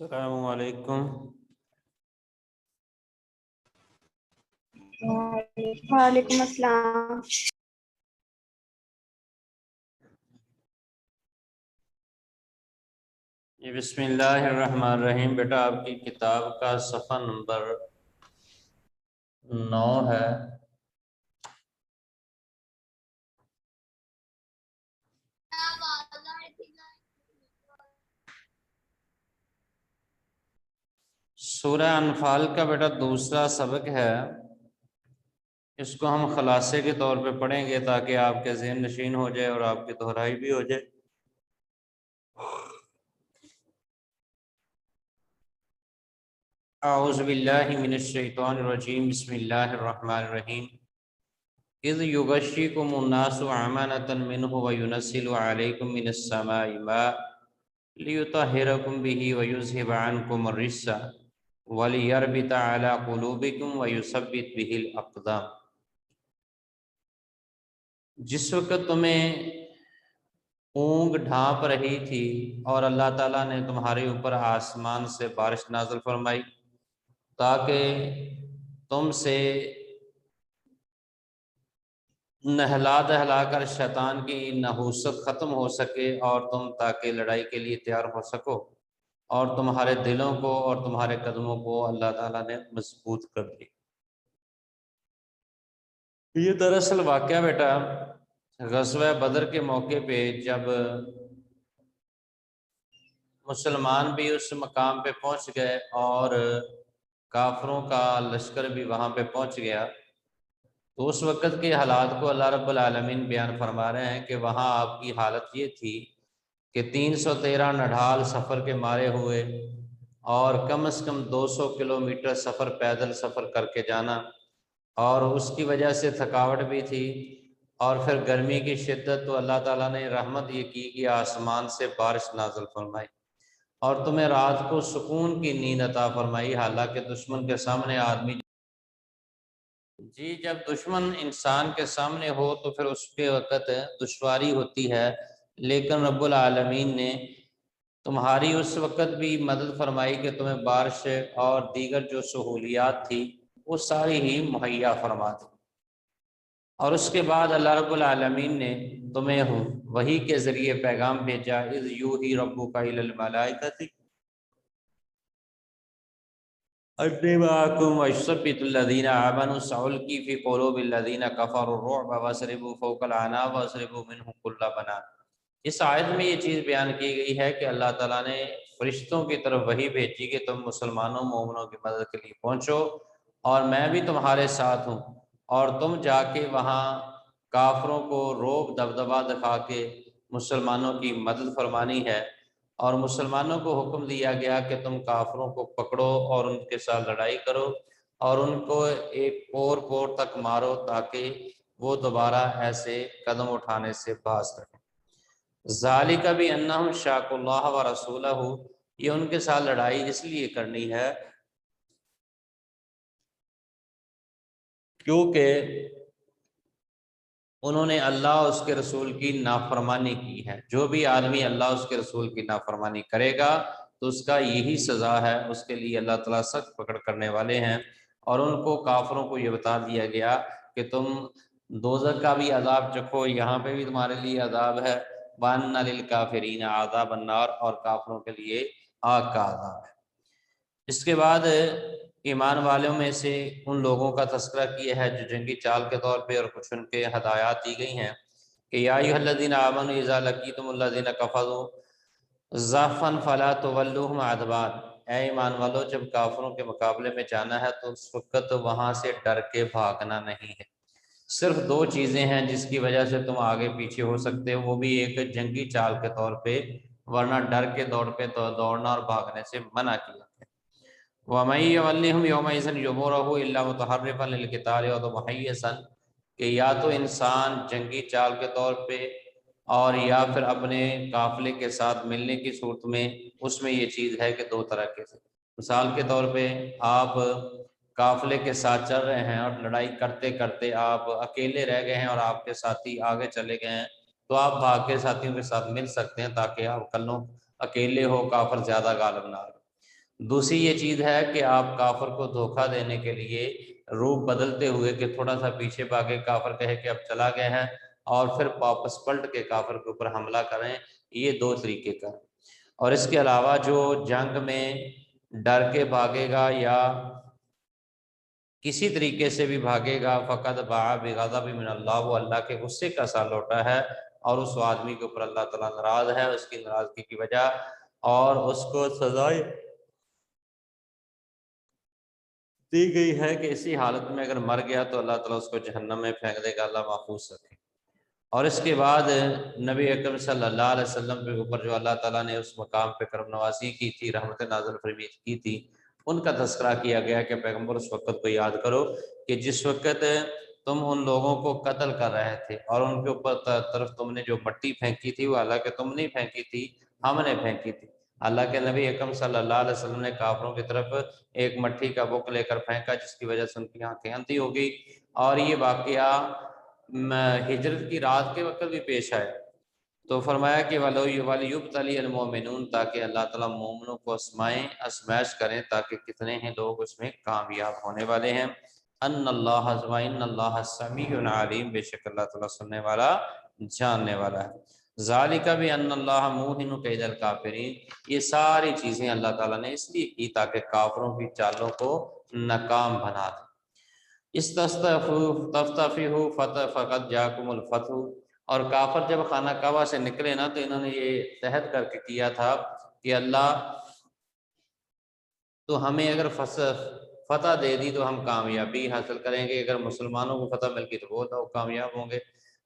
السلام علیکم۔ وعلیکم السلام۔ بسم اللہ الرحمن الرحیم۔ بیٹا آپ کی کتاب کا صفحہ نمبر 9 ہے۔ سورہ انفال کا بیٹا دوسرا سبق ہے، اس کو ہم خلاصے کے طور پہ پڑھیں گے تاکہ آپ کے ذہن نشین ہو جائے اور آپ کی دہرائی بھی ہو جائے۔ اعوذ باللہ من الشیطان الرجیم، بسم اللہ الرحمن الرحیم۔ اذ یغشیکم الناس امانۃ منہ وینزل علیکم من السماء ماء لیطہرکم بہ ویذہب عنکم الرجس وَلِيَرْبِطَ عَلَىٰ قُلُوبِكُمْ وَيُثَبِّتْ بِهِ الْأَقْدَامَ۔ جس وقت تمہیں اونگ ڈھانپ رہی تھی اور اللہ تعالیٰ نے تمہارے اوپر آسمان سے بارش نازل فرمائی تاکہ تم سے نہلا دہلا کر شیطان کی نحوست ختم ہو سکے اور تم تاکہ لڑائی کے لیے تیار ہو سکو، اور تمہارے دلوں کو اور تمہارے قدموں کو اللہ تعالیٰ نے مضبوط کر دی۔ یہ دراصل واقعہ بیٹا غزوہ بدر کے موقع پہ جب مسلمان بھی اس مقام پہ پہنچ گئے اور کافروں کا لشکر بھی وہاں پہ پہنچ گیا، تو اس وقت کے حالات کو اللہ رب العالمین بیان فرما رہے ہیں کہ وہاں آپ کی حالت یہ تھی کہ 313 نڈھال سفر کے مارے ہوئے اور کم از کم 200 کلومیٹر سفر پیدل سفر کر کے جانا، اور اس کی وجہ سے تھکاوٹ بھی تھی، اور پھر گرمی کی شدت، تو اللہ تعالیٰ نے رحمت یہ کی کہ آسمان سے بارش نازل فرمائی اور تمہیں رات کو سکون کی نیند عطا فرمائی، حالانکہ دشمن کے سامنے آدمی جب دشمن انسان کے سامنے ہو تو پھر اس کے وقت دشواری ہوتی ہے، لیکن رب العالمین نے تمہاری اس وقت بھی مدد فرمائی کہ تمہیں بارش اور دیگر جو سہولیات تھی وہ ساری ہی مہیا فرما دی، اور اس کے بعد اللہ رب العالمین نے تمہیں وحی کے ذریعے پیغام بھیجا، اذ یوحی ربک الی الملائکۃ انی معکم ویثبت الذین آمنوا سألقی فی قلوب الذین کفروا الرعب واضربوا فوق الاعناق واضربوا منهم کل بنان۔ اس آیت میں یہ چیز بیان کی گئی ہے کہ اللہ تعالیٰ نے فرشتوں کی طرف وحی بھیجی کہ تم مسلمانوں مومنوں کی مدد کے لیے پہنچو، اور میں بھی تمہارے ساتھ ہوں، اور تم جا کے وہاں کافروں کو روب دبدبا دکھا کے مسلمانوں کی مدد فرمانی ہے، اور مسلمانوں کو حکم دیا گیا کہ تم کافروں کو پکڑو اور ان کے ساتھ لڑائی کرو اور ان کو ایک پور پور تک مارو تاکہ وہ دوبارہ ایسے قدم اٹھانے سے باز رہیں۔ ذالک بھی انہم شاقوا اللہ ورسولہ، یہ ان کے ساتھ لڑائی اس لیے کرنی ہے کیونکہ انہوں نے اللہ اس کے رسول کی نافرمانی کی ہے۔ جو بھی آدمی اللہ اس کے رسول کی نافرمانی کرے گا تو اس کا یہی سزا ہے، اس کے لیے اللہ تعالیٰ سخت پکڑ کرنے والے ہیں، اور ان کو کافروں کو یہ بتا دیا گیا کہ تم دوزخ کا بھی عذاب چکھو، یہاں پہ بھی تمہارے لیے عذاب ہے، وَأَنَّ لِلْكَافِرِينَ عَذَابَ النَّارِ، اور کافروں کے لیے آگ کا عذاب ہے۔ اس کے بعد ایمان والوں میں سے ان لوگوں کا تذکرہ کیا ہے جو جنگی چال کے طور پہ، اور کچھ ان کے ہدایات دی گئی ہیں کہ یا ایھا الذین آمنوا اذا لقیتم الذین کفروا زحفا فلا تولوہم ادبار، اے ایمان والو جب کافروں کے مقابلے میں جانا ہے تو اس وقت وہاں سے ڈر کے بھاگنا نہیں ہے۔ صرف 2 چیزیں ہیں جس کی وجہ سے تم آگے پیچھے ہو سکتے ہو، وہ بھی ایک جنگی چال کے طور پہ، ورنہ ڈر کے دور پہ تو دوڑنا اور بھاگنے سے منع کیا ہے۔ وَمَن يَوَلِّهُمْ يَوْمَئِذٍ دُبُرَهُ إِلَّا مُتَحَرِّفًا لِلْقِتَالِ أَوْ مُتَحَيِّزًا، کہ یا تو انسان جنگی چال کے طور پہ اور یا پھر اپنے قافلے کے ساتھ ملنے کی صورت میں، اس میں یہ چیز ہے کہ 2 طرح کے سے، مثال کے طور پہ آپ قافلے کے ساتھ چل رہے ہیں اور لڑائی کرتے کرتے آپ اکیلے رہ گئے ہیں اور آپ کے ساتھی آگے چلے گئے ہیں، تو آپ بھاگ کے ساتھیوں کے ساتھ مل سکتے ہیں تاکہ آپ کلوں اکیلے ہو، کافر زیادہ غالب نہ ہو۔ دوسری یہ چیز ہے کہ آپ کافر کو دھوکہ دینے کے لیے روپ بدلتے ہوئے کہ تھوڑا سا پیچھے بھاگے، کافر کہے کہ اب چلا گئے ہیں، اور پھر واپس پلٹ کے کافر کے اوپر حملہ کریں، یہ دو طریقے کا۔ اور اس کے علاوہ جو جنگ میں ڈر کے بھاگے گا یا کسی طریقے سے بھی بھاگے گا، فقط باء بغضب من اللہ، وہ اللہ کے غصے کا سا لوٹا ہے، اور اس آدمی کے اوپر اللہ تعالیٰ ناراض ہے اس کی ناراضگی کی وجہ، اور اس کو سزائے دی گئی ہے کہ اسی حالت میں اگر مر گیا تو اللہ تعالیٰ اس کو جہنم میں پھینک دے گا، اللہ محفوظ رکھے۔ اور اس کے بعد نبی اکرم صلی اللہ علیہ وسلم کے اوپر جو اللہ تعالیٰ نے اس مقام پہ کرم نوازی کی تھی، رحمت نازل فرمی کی تھی، ان کا تذکرہ کیا گیا کہ پیغمبر اس وقت کو یاد کرو کہ جس وقت تم ان لوگوں کو قتل کر رہے تھے اور ان کے اوپر طرف تم نے جو مٹی پھینکی تھی وہ حالانکہ تم نہیں پھینکی تھی، ہم نے پھینکی تھی۔ اللہ کے نبی اکرم صلی اللہ علیہ وسلم نے کافروں کی طرف ایک مٹی کا بک لے کر پھینکا، جس کی وجہ سے ان کی آنکھیں اندھی ہو گئی، اور یہ واقعہ ہجرت کی رات کے وقت بھی پیش آیا۔ تو فرمایا کہ وَلِيُبْتَلِيَ الْمُؤْمِنُونَ، تاکہ اللہ تعالیٰ مومنوں کو آزمائش کریں، تاکہ کتنے ہیں لوگ اس میں کامیاب ہونے والے ہیں۔ ان اللہ ان اللہ سمیع علیم، بے شک اللہ تعالیٰ سننے والا جاننے والا ہے۔ ذالک بھی ان اللہ موہن کید الکافرین، یہ ساری چیزیں اللہ تعالیٰ نے اس لیے کی تاکہ کافروں کی چالوں کو ناکام بنا دے۔ استفتحوا فتح فقط جاکم الفتح، اور کافر جب خانہ کعبہ سے نکلے نا تو انہوں نے یہ عہد کر کے کیا تھا کہ اللہ تو ہمیں اگر فتح دے دی تو ہم کامیابی حاصل کریں گے، اگر مسلمانوں کو فتح مل گئی تو وہ لوگ کامیاب ہوں گے۔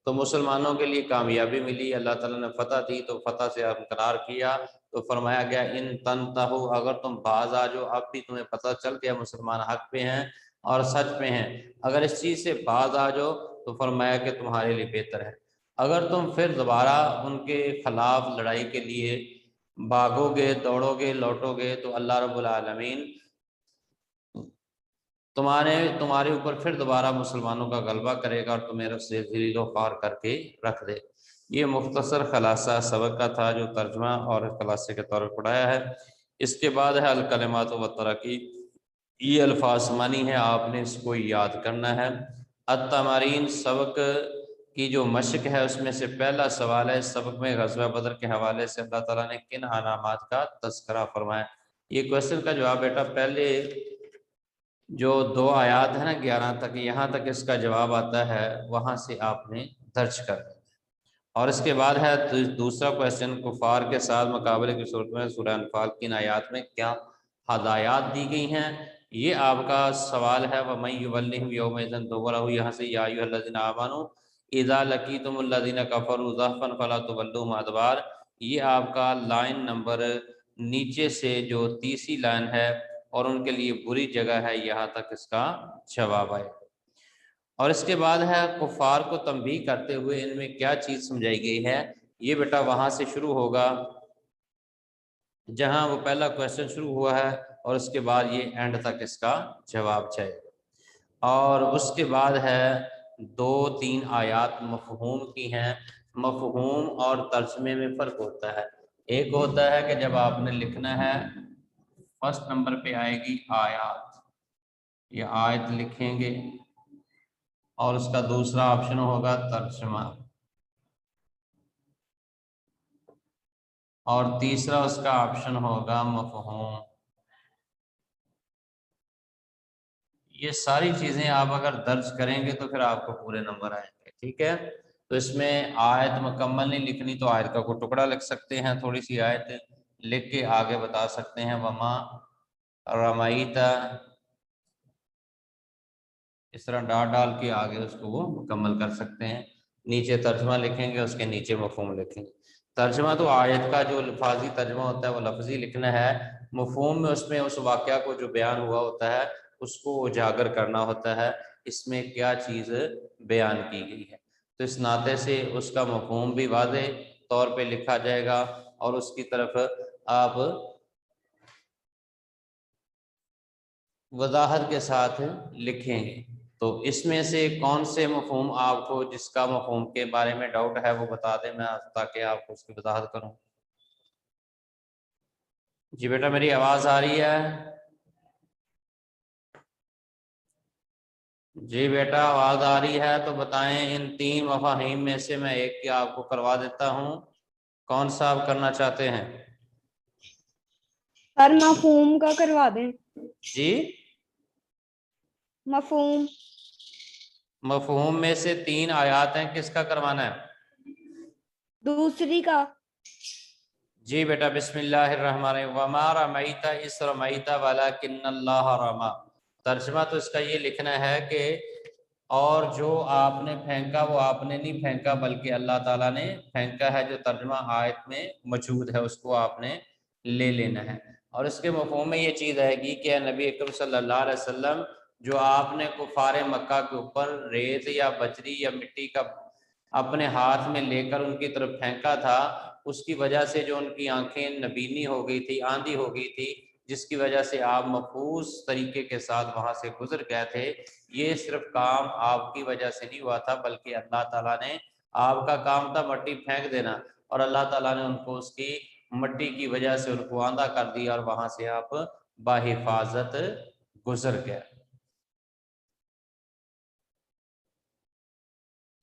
تو مسلمانوں کے لیے کامیابی ملی، اللہ تعالیٰ نے فتح دی تو فتح سے انقرار کیا، تو فرمایا گیا ان تنتہوا، اگر تم باز آ جاؤ، اب بھی تمہیں پتہ چل گیا مسلمان حق پہ ہیں اور سچ پہ ہیں، اگر اس چیز سے باز آ جاؤ تو فرمایا کہ تمہارے لیے بہتر ہے۔ اگر تم پھر دوبارہ ان کے خلاف لڑائی کے لیے بھاگو گے، دوڑو گے، لوٹو گے، تو اللہ رب العالمین تمہارے اوپر پھر دوبارہ مسلمانوں کا غلبہ کرے گا اور تمہیں رب سے ذلیل و خوار کر کے رکھ دے۔ یہ مختصر خلاصہ سبق کا تھا جو ترجمہ اور خلاصے کے طور پر پڑھایا ہے۔ اس کے بعد ہے الکلمات و ترقی، یہ الفاظ معنی ہے، آپ نے اس کو یاد کرنا ہے۔ التمارین، سبق کی جو مشق ہے اس میں سے پہلا سوال ہے، اس سبق میں غزوہ بدر کے حوالے سے اللہ تعالیٰ نے کن علامات کا تذکرہ فرمایا؟ یہ کوشچن کا جواب بیٹا پہلے جو 2 آیات ہیں نا 11 تک، یہاں تک اس کا جواب آتا ہے، وہاں سے آپ نے درج کر دیا۔ اور اس کے بعد ہے دوسرا کوشچن، کفار کے ساتھ مقابلے کی صورت میں سورہ انفال کی آیات میں کیا ہدایات دی گئی ہیں، یہ آپ کا سوال ہے۔ وَمَن يُوَلِّهِمْ يَوْمَئِذٍ دُبُرَهُ، یہاں سے یا ایھا الذین آمنوا اذا لقیتم الذین کفروا زحفا فلا تولوهم الادبار، یہ آپ کا لائن نمبر نیچے سے جو تیسری لائن ہے، اور ان کے لیے بری جگہ ہے، یہاں تک اس کا جواب آئے۔ اور اس کے بعد ہے کفار کو تنبیہ کرتے ہوئے ان میں کیا چیز سمجھائی گئی ہے، یہ بیٹا وہاں سے شروع ہوگا جہاں وہ پہلا کویسچن شروع ہوا ہے، اور اس کے بعد یہ اینڈ تک اس کا جواب چاہیے۔ اور اس کے بعد ہے 2-3 آیات مفہوم کی ہیں۔ مفہوم اور ترجمے میں فرق ہوتا ہے، ایک ہوتا ہے کہ جب آپ نے لکھنا ہے فرسٹ نمبر پہ آئے گی آیات، یہ آیت لکھیں گے، اور اس کا دوسرا آپشن ہوگا ترجمہ، اور تیسرا اس کا آپشن ہوگا مفہوم۔ یہ ساری چیزیں آپ اگر درج کریں گے تو پھر آپ کو پورے نمبر آئیں گے، ٹھیک ہے؟ تو اس میں آیت مکمل نہیں لکھنی تو آیت کا کوئی ٹکڑا لکھ سکتے ہیں، تھوڑی سی آیت لکھ کے آگے بتا سکتے ہیں وما رمیتا، اس طرح ڈال کے آگے اس کو وہ مکمل کر سکتے ہیں۔ نیچے ترجمہ لکھیں گے، اس کے نیچے مفہوم لکھیں گے۔ ترجمہ تو آیت کا جو لفظی ترجمہ ہوتا ہے وہ لفظی لکھنا ہے، مفہوم میں اس میں اس واقعہ کو جو بیان ہوا ہوتا ہے اس کو اجاگر کرنا ہوتا ہے، اس میں کیا چیز بیان کی گئی ہے، تو اس ناطے سے اس کا مفہوم بھی واضح طور پہ لکھا جائے گا، اور اس کی طرف آپ وضاحت کے ساتھ لکھیں گے۔ تو اس میں سے کون سے مفہوم آپ کو جس کا مفہوم کے بارے میں ڈاؤٹ ہے وہ بتا دیں، میں تاکہ آپ کو اس کی وضاحت کروں۔ جی بیٹا میری آواز آ رہی ہے؟ جی بیٹا آواز آ رہی ہے تو بتائیں، ان 3 مفاہیم میں سے میں ایک کی آپ کو کروا دیتا ہوں، کون سا آپ کرنا چاہتے ہیں؟ سر مفہوم کا کروا دیں۔ جی مفہوم۔ مفہوم میں سے 3 آیات ہیں، کس کا کروانا ہے؟ دوسری کا۔ جی بیٹا بسم اللہ الرحمن الرحیم، وما رمیت اذ رمیت ولکن اللہ رمی۔ ترجمہ تو اس کا یہ لکھنا ہے کہ اور جو آپ نے پھینکا وہ آپ نے نہیں پھینکا بلکہ اللہ تعالیٰ نے پھینکا ہے، جو ترجمہ آیت میں موجود ہے اس کو آپ نے لے لینا ہے۔ اور اس کے مفہوم میں یہ چیز رہے گی کہ نبی اکرم صلی اللہ علیہ وسلم جو آپ نے کفار مکہ کے اوپر ریت یا بجری یا مٹی کا اپنے ہاتھ میں لے کر ان کی طرف پھینکا تھا، اس کی وجہ سے جو ان کی آنکھیں نبینی ہو گئی تھی، آندھی ہو گئی تھی، جس کی وجہ سے آپ محفوظ طریقے کے ساتھ وہاں سے گزر گئے تھے، یہ صرف کام آپ کی وجہ سے نہیں ہوا تھا بلکہ اللہ تعالیٰ نے، آپ کا کام تھا مٹی پھینک دینا، اور اللہ تعالیٰ نے ان کو اس کی مٹی کی وجہ سے ان کو آندھا کر دیا اور وہاں سے آپ بحفاظت گزر گئے۔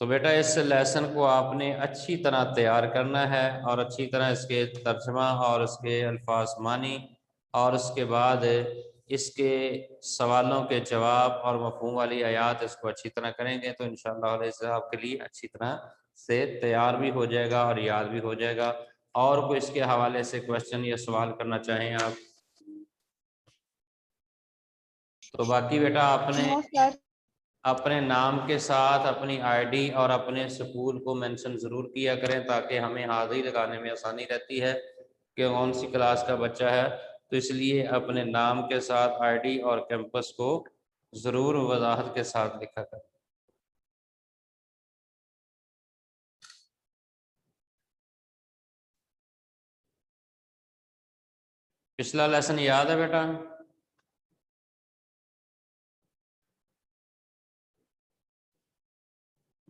تو بیٹا اس لیسن کو آپ نے اچھی طرح تیار کرنا ہے اور اچھی طرح اس کے ترجمہ اور اس کے الفاظ معنی اور اس کے بعد اس کے سوالوں کے جواب اور مفہوم والی آیات اس کو اچھی طرح کریں گے تو انشاءاللہ علیہ آپ کے لیے اچھی طرح سے تیار بھی ہو جائے گا اور یاد بھی ہو جائے گا۔ اور کوئی اس کے حوالے سے کوشچن یا سوال کرنا چاہیں آپ تو باقی بیٹا آپ نے نو سر۔ اپنے نام کے ساتھ اپنی آئی ڈی اور اپنے سکول کو مینشن ضرور کیا کریں تاکہ ہمیں حاضری لگانے میں آسانی رہتی ہے کہ کون سی کلاس کا بچہ ہے، تو اس لیے اپنے نام کے ساتھ آئی ڈی اور کیمپس کو ضرور وضاحت کے ساتھ لکھا کریں۔ پچھلا لیسن یاد ہے بیٹا؟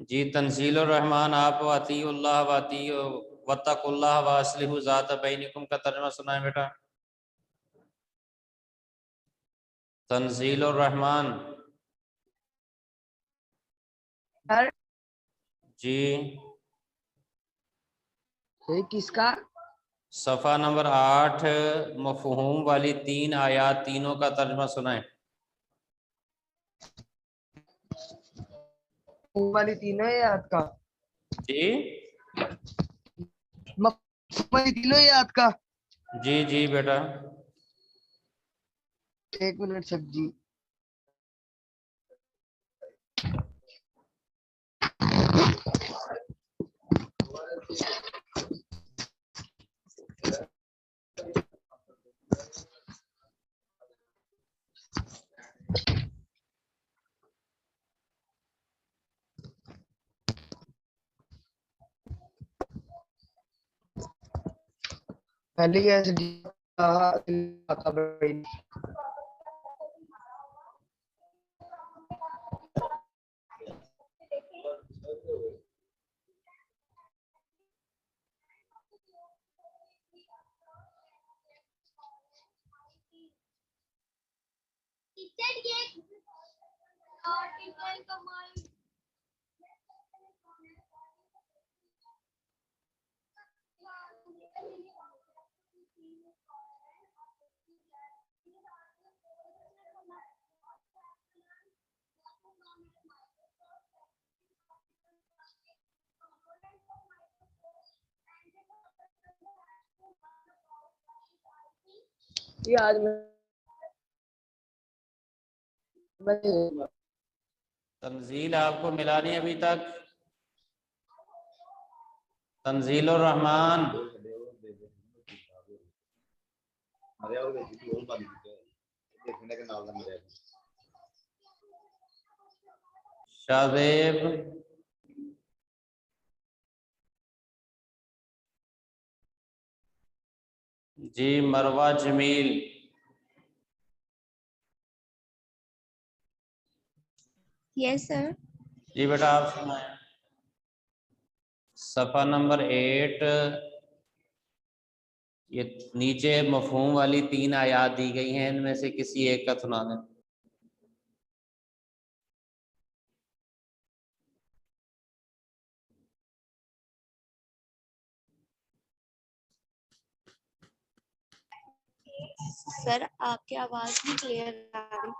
جی تنزیل الرحمن آپ واطیع اللہ واتقوا اللہ واصلحوا ذات بینکم کا ترجمہ سنائیں بیٹا۔ تنزیل الرحمن سر جی کس کا؟ صفحہ نمبر 8 مفہوم والی 3 آیات تینوں کا ترجمہ سنائیں۔ والی تینوں یاد کا؟ جی والی تینوں یاد کا؟ جی جی بیٹا 1 منٹ سر جی۔ پہلے ایس ڈی یہ آج میں تنزیل آپ کو ملا نہیں ابھی تک؟ تنزیل الرحمن شاہ زیب جی مروہ جمیل یس سر۔ جی بیٹا آپ سنائیں صفحہ نمبر 8 یہ نیچے مفہوم والی 3 آیات دی گئی ہیں، ان میں سے کسی ایک کا سنا دیں۔ سر آپ کی آواز نہیں کلیئر آ رہی۔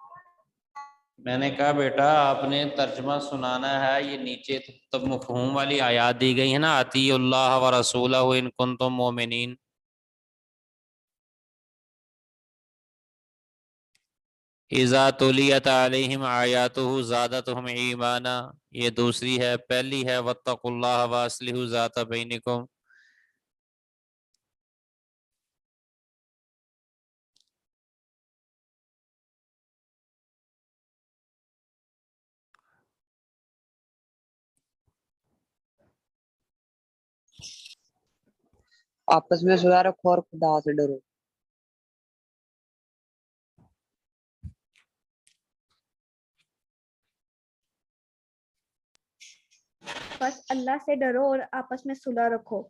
میں نے کہا بیٹا آپ نے ترجمہ سنانا ہے، یہ نیچے تب مفہوم والی آیات دی گئی ہیں نا، اطیعوا اللہ و رسولہ ان کنتم مؤمنین۔ اذا تلیت علیہم آیاتہ زادتہم ایمانا، یہ دوسری ہے۔ پہلی ہے واتقوا اللہ واصلحوا ذات بینکم۔ آپس میں صلح رکھو اور خدا سے ڈرو۔ بس اللہ سے ڈرو اور آپس میں صلح رکھو۔